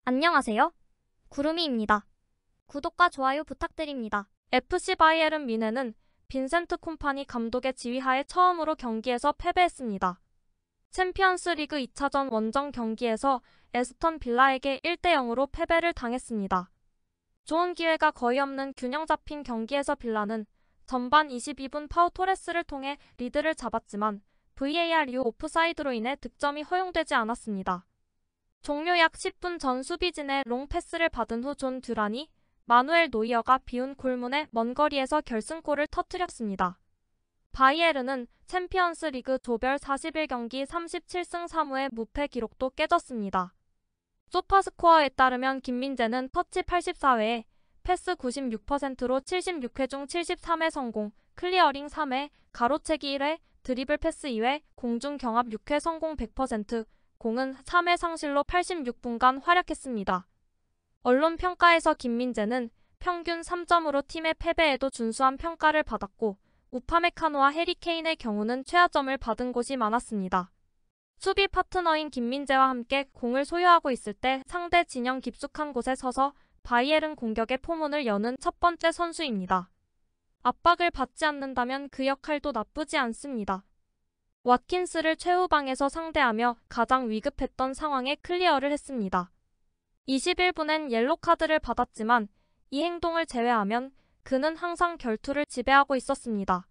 안녕하세요. 구름이입니다. 구독과 좋아요 부탁드립니다. FC 바이에른 뮌헨은 빈센트 콤파니 감독의 지휘하에 처음으로 경기에서 패배했습니다. 챔피언스 리그 2차전 원정 경기에서 에스턴 빌라에게 1대0으로 패배를 당했습니다. 좋은 기회가 거의 없는 균형 잡힌 경기에서 빌라는 전반 22분 파우 토레스를 통해 리드를 잡았지만 VAR 이후 오프사이드로 인해 득점이 허용되지 않았습니다. 종료 약 10분 전 수비진의 롱패스를 받은 후 존 듀란이 마누엘 노이어가 비운 골문에 먼 거리에서 결승골을 터뜨렸습니다. 바이에른은 챔피언스 리그 조별 41경기 37승 3무의 무패 기록도 깨졌습니다. 소파스코어에 따르면 김민재는 터치 84회에 패스 96%로 76회 중 73회 성공, 클리어링 3회, 가로채기 1회, 드리블 패스 2회, 공중 경합 6회 성공 100%, 공은 3회 상실로 86분간 활약했습니다. 언론 평가에서 김민재는 평균 3점으로 팀의 패배에도 준수한 평가를 받았고 우파메카노와 해리케인의 경우는 최하점을 받은 곳이 많았습니다. 수비 파트너인 김민재와 함께 공을 소유하고 있을 때 상대 진영 깊숙한 곳에 서서 바이에른 공격의 포문을 여는 첫 번째 선수입니다. 압박을 받지 않는다면 그 역할도 나쁘지 않습니다. 왓킨스를 최후방에서 상대하며 가장 위급했던 상황에 클리어를 했습니다. 21분엔 옐로카드를 받았지만 이 행동을 제외하면 그는 항상 결투를 지배하고 있었습니다.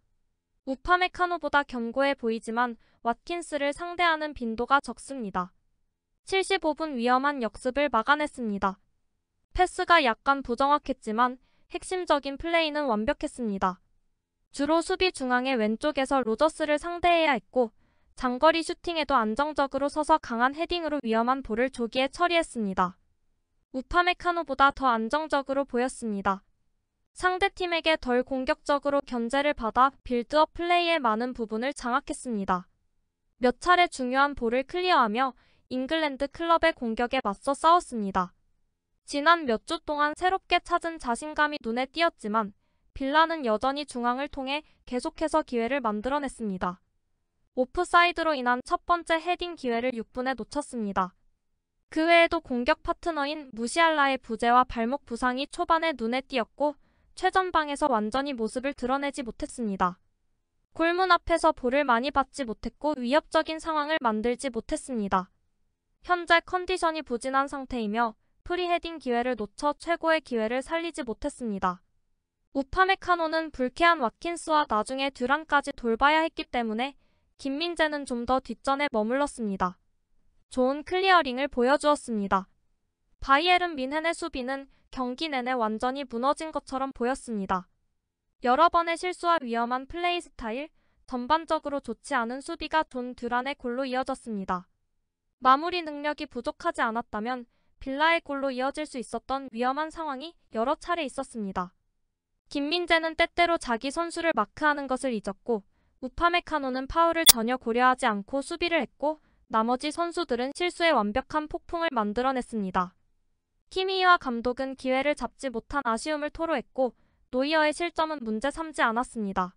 우파메카노보다 견고해 보이지만 왓킨스를 상대하는 빈도가 적습니다. 75분 위험한 역습을 막아냈습니다. 패스가 약간 부정확했지만 핵심적인 플레이는 완벽했습니다. 주로 수비 중앙의 왼쪽에서 로저스를 상대해야 했고 장거리 슈팅에도 안정적으로 서서 강한 헤딩으로 위험한 볼을 조기에 처리했습니다. 우파메카노보다 더 안정적으로 보였습니다. 상대팀에게 덜 공격적으로 견제를 받아 빌드업 플레이의 많은 부분을 장악했습니다. 몇 차례 중요한 볼을 클리어하며 잉글랜드 클럽의 공격에 맞서 싸웠습니다. 지난 몇 주 동안 새롭게 찾은 자신감이 눈에 띄었지만 빌라는 여전히 중앙을 통해 계속해서 기회를 만들어냈습니다. 오프사이드로 인한 첫 번째 헤딩 기회를 6분에 놓쳤습니다. 그 외에도 공격 파트너인 무시알라의 부재와 발목 부상이 초반에 눈에 띄었고 최전방에서 완전히 모습을 드러내지 못했습니다. 골문 앞에서 볼을 많이 받지 못했고 위협적인 상황을 만들지 못했습니다. 현재 컨디션이 부진한 상태이며 프리헤딩 기회를 놓쳐 최고의 기회를 살리지 못했습니다. 우파메카노는 불쾌한 왓킨스와 나중에 듀란까지 돌봐야 했기 때문에 김민재는 좀 더 뒷전에 머물렀습니다. 좋은 클리어링을 보여주었습니다. 바이에른 뮌헨의 수비는 경기 내내 완전히 무너진 것처럼 보였습니다. 여러 번의 실수와 위험한 플레이 스타일, 전반적으로 좋지 않은 수비가 존 듀란의 골로 이어졌습니다. 마무리 능력이 부족하지 않았다면 빌라의 골로 이어질 수 있었던 위험한 상황이 여러 차례 있었습니다. 김민재는 때때로 자기 선수를 마크하는 것을 잊었고 우파메카노는 파울을 전혀 고려하지 않고 수비를 했고 나머지 선수들은 실수에 완벽한 폭풍을 만들어냈습니다. 키미와 감독은 기회를 잡지 못한 아쉬움을 토로했고 노이어의 실점은 문제 삼지 않았습니다.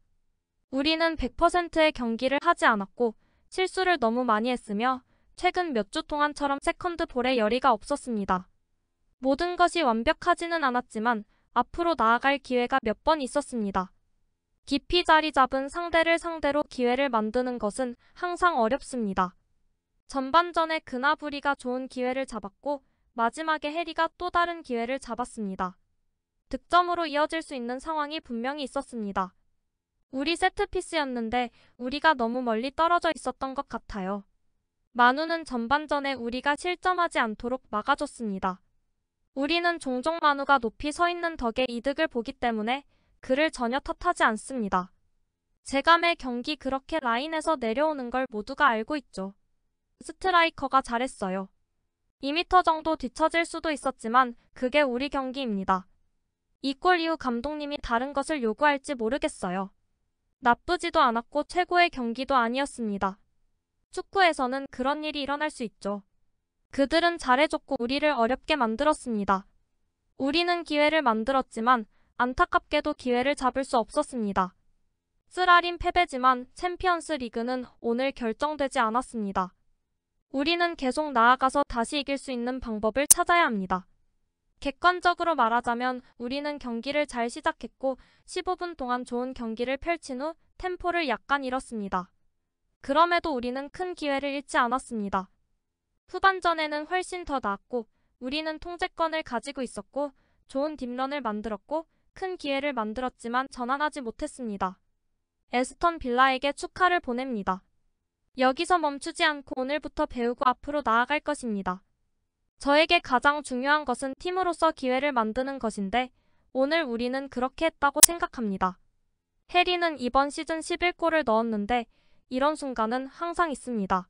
우리는 100%의 경기를 하지 않았고 실수를 너무 많이 했으며 최근 몇 주 동안처럼 세컨드 볼에 여리가 없었습니다. 모든 것이 완벽하지는 않았지만 앞으로 나아갈 기회가 몇 번 있었습니다. 깊이 자리 잡은 상대를 상대로 기회를 만드는 것은 항상 어렵습니다. 전반전에 그나브리가 좋은 기회를 잡았고 마지막에 해리가 또 다른 기회를 잡았습니다. 득점으로 이어질 수 있는 상황이 분명히 있었습니다. 우리 세트피스였는데 우리가 너무 멀리 떨어져 있었던 것 같아요. 마누는 전반전에 우리가 실점하지 않도록 막아줬습니다. 우리는 종종 마누가 높이 서 있는 덕에 이득을 보기 때문에 그를 전혀 탓하지 않습니다. 제가 매 경기 그렇게 라인에서 내려오는 걸 모두가 알고 있죠. 스트라이커가 잘했어요. 2m 정도 뒤처질 수도 있었지만 그게 우리 경기입니다. 이 골 이후 감독님이 다른 것을 요구할지 모르겠어요. 나쁘지도 않았고 최고의 경기도 아니었습니다. 축구에서는 그런 일이 일어날 수 있죠. 그들은 잘해줬고 우리를 어렵게 만들었습니다. 우리는 기회를 만들었지만 안타깝게도 기회를 잡을 수 없었습니다. 쓰라린 패배지만 챔피언스 리그는 오늘 결정되지 않았습니다. 우리는 계속 나아가서 다시 이길 수 있는 방법을 찾아야 합니다. 객관적으로 말하자면 우리는 경기를 잘 시작했고 15분 동안 좋은 경기를 펼친 후 템포를 약간 잃었습니다. 그럼에도 우리는 큰 기회를 잃지 않았습니다. 후반전에는 훨씬 더 나았고 우리는 통제권을 가지고 있었고 좋은 딥런을 만들었고 큰 기회를 만들었지만 전환하지 못했습니다. 에스턴 빌라에게 축하를 보냅니다. 여기서 멈추지 않고 오늘부터 배우고 앞으로 나아갈 것입니다. 저에게 가장 중요한 것은 팀으로서 기회를 만드는 것인데 오늘 우리는 그렇게 했다고 생각합니다. 해리는 이번 시즌 11골을 넣었는데 이런 순간은 항상 있습니다.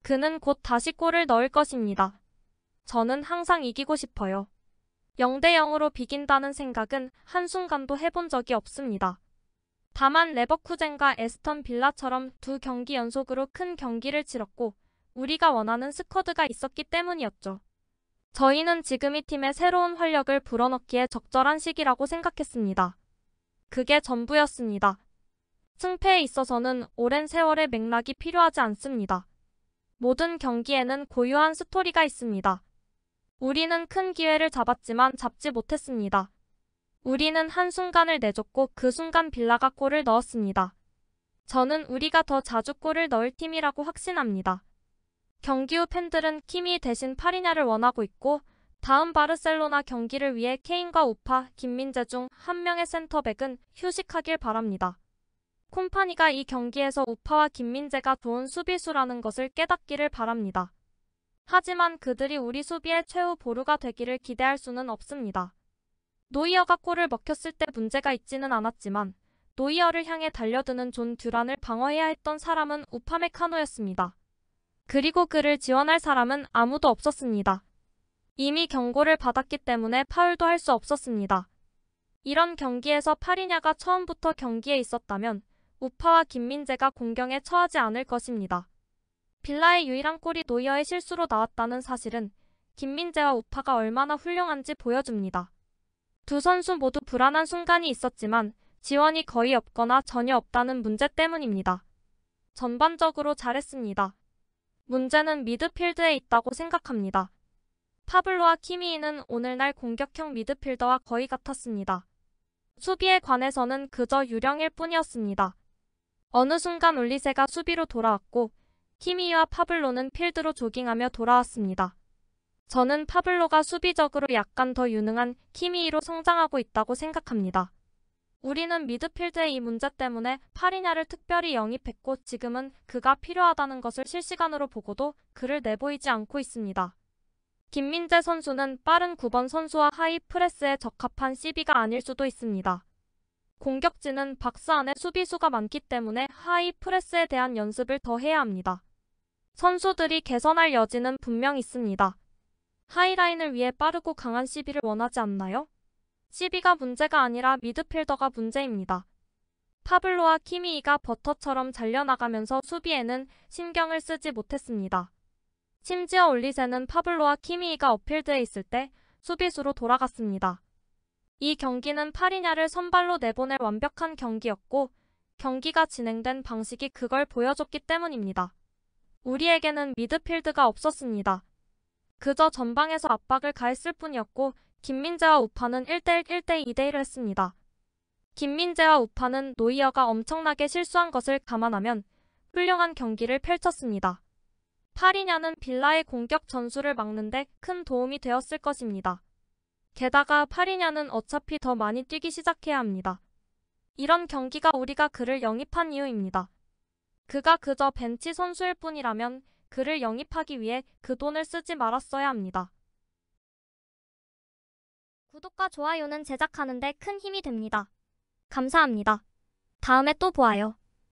그는 곧 다시 골을 넣을 것입니다. 저는 항상 이기고 싶어요. 0대 0으로 비긴다는 생각은 한순간도 해본 적이 없습니다. 다만 레버쿠젠과 에스턴 빌라처럼 두 경기 연속으로 큰 경기를 치렀고 우리가 원하는 스쿼드가 있었기 때문이었죠. 저희는 지금 이 팀에 새로운 활력을 불어넣기에 적절한 시기라고 생각했습니다. 그게 전부였습니다. 승패에 있어서는 오랜 세월의 맥락이 필요하지 않습니다. 모든 경기에는 고유한 스토리가 있습니다. 우리는 큰 기회를 잡았지만 잡지 못했습니다. 우리는 한순간을 내줬고 그 순간 빌라가 골을 넣었습니다. 저는 우리가 더 자주 골을 넣을 팀이라고 확신합니다. 경기 후 팬들은 키미 대신 파리냐를 원하고 있고 다음 바르셀로나 경기를 위해 케인과 우파, 김민재 중 한 명의 센터백은 휴식하길 바랍니다. 콤파니가 이 경기에서 우파와 김민재가 좋은 수비수라는 것을 깨닫기를 바랍니다. 하지만 그들이 우리 수비의 최후 보루가 되기를 기대할 수는 없습니다. 노이어가 골을 먹혔을 때 문제가 있지는 않았지만 노이어를 향해 달려드는 존 듀란을 방어해야 했던 사람은 우파메카노였습니다. 그리고 그를 지원할 사람은 아무도 없었습니다. 이미 경고를 받았기 때문에 파울도 할 수 없었습니다. 이런 경기에서 파리냐가 처음부터 경기에 있었다면 우파와 김민재가 공경에 처하지 않을 것입니다. 빌라의 유일한 골이 노이어의 실수로 나왔다는 사실은 김민재와 우파가 얼마나 훌륭한지 보여줍니다. 두 선수 모두 불안한 순간이 있었지만 지원이 거의 없거나 전혀 없다는 문제 때문입니다. 전반적으로 잘했습니다. 문제는 미드필드에 있다고 생각합니다. 파블로와 키미이는 오늘날 공격형 미드필더와 거의 같았습니다. 수비에 관해서는 그저 유령일 뿐이었습니다. 어느 순간 올리세가 수비로 돌아왔고 키미이와 파블로는 필드로 조깅하며 돌아왔습니다. 저는 파블로가 수비적으로 약간 더 유능한 키미이로 성장하고 있다고 생각합니다. 우리는 미드필드의 이 문제 때문에 파리냐를 특별히 영입했고 지금은 그가 필요하다는 것을 실시간으로 보고도 그를 내보이지 않고 있습니다. 김민재 선수는 빠른 9번 선수와 하이 프레스에 적합한 CB가 아닐 수도 있습니다. 공격진은 박스 안에 수비수가 많기 때문에 하이 프레스에 대한 연습을 더 해야 합니다. 선수들이 개선할 여지는 분명 있습니다. 하이라인을 위해 빠르고 강한 CB를 원하지 않나요? CB가 문제가 아니라 미드필더가 문제입니다. 파블로와 키미이가 버터처럼 잘려나가면서 수비에는 신경을 쓰지 못했습니다. 심지어 올리세는 파블로와 키미이가 업필드에 있을 때 수비수로 돌아갔습니다. 이 경기는 파리냐를 선발로 내보낼 완벽한 경기였고 경기가 진행된 방식이 그걸 보여줬기 때문입니다. 우리에게는 미드필드가 없었습니다. 그저 전방에서 압박을 가했을 뿐이었고 김민재와 우파는 1대1, 1대2, 2대1을 했습니다. 김민재와 우파는 노이어가 엄청나게 실수한 것을 감안하면 훌륭한 경기를 펼쳤습니다. 파리냐는 빌라의 공격 전술을 막는데 큰 도움이 되었을 것입니다. 게다가 파리냐는 어차피 더 많이 뛰기 시작해야 합니다. 이런 경기가 우리가 그를 영입한 이유입니다. 그가 그저 벤치 선수일 뿐이라면 그를 영입하기 위해 그 돈을 쓰지 말았어야 합니다. 구독과 좋아요는 제작하는 데 큰 힘이 됩니다. 감사합니다. 다음에 또 보아요.